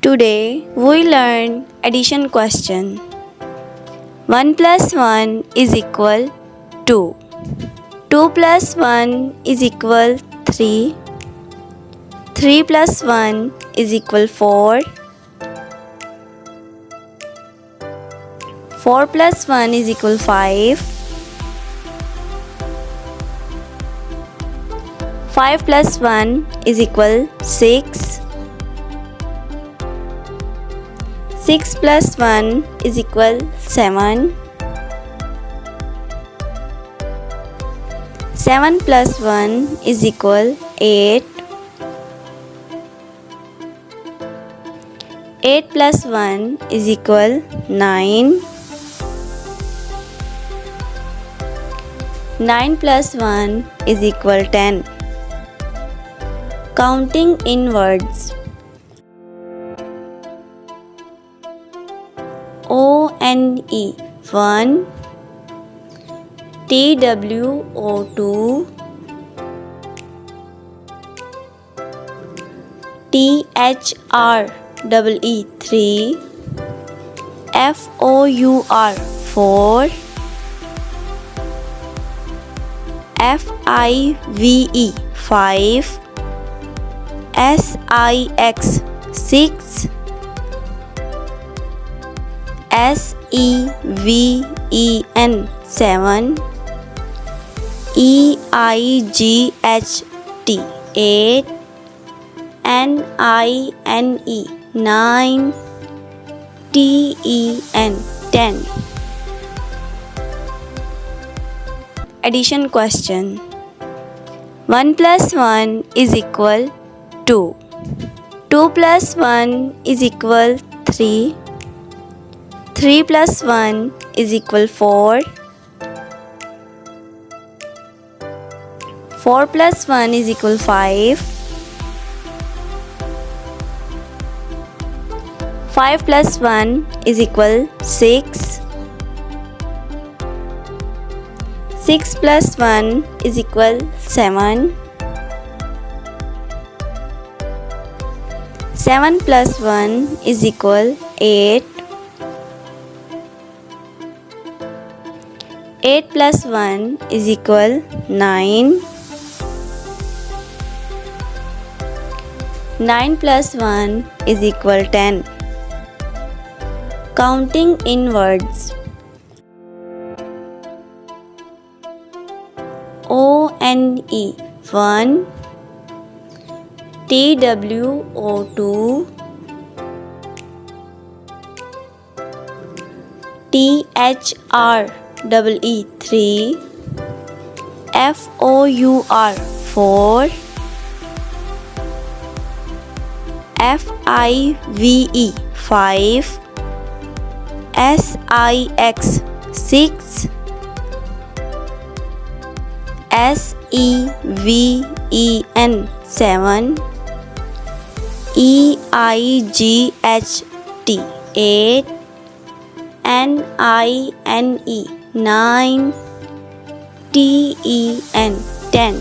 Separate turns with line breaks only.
Today we learn addition question. 1 plus 1 is equal 2. 2 plus 1 is equal 3. 3 plus 1 is equal 4. 4 plus 1 is equal 5. 5 plus 1 is equal 6. 6 plus 1 is equal 7. 7 plus 1 is equal 8. 8 plus 1 is equal 9. 9 plus 1 is equal 10. Counting in words. ONE 1, TWO 2, THREE 3, FOUR 4, FIVE 5, SIX 6, SEVEN 7, EIGHT 8, NINE 9, TEN 10. Addition question. 1 plus 1 is equal 2. 2 plus 1 is equal 3. 3 plus 1 is equal 4. 4 plus 1 is equal 5. 5 plus 1 is equal 6. 6 plus 1 is equal 7. 7 plus 1 is equal 8. 8 plus 1 is equal 9. 9 plus 1 is equal 10. Counting in words. ONE 1, TWO 2, THREE 3, FOUR 4, FIVE 5, SIX 6, SEVEN 7, EIGHT 8, NINE 9, TEN 10.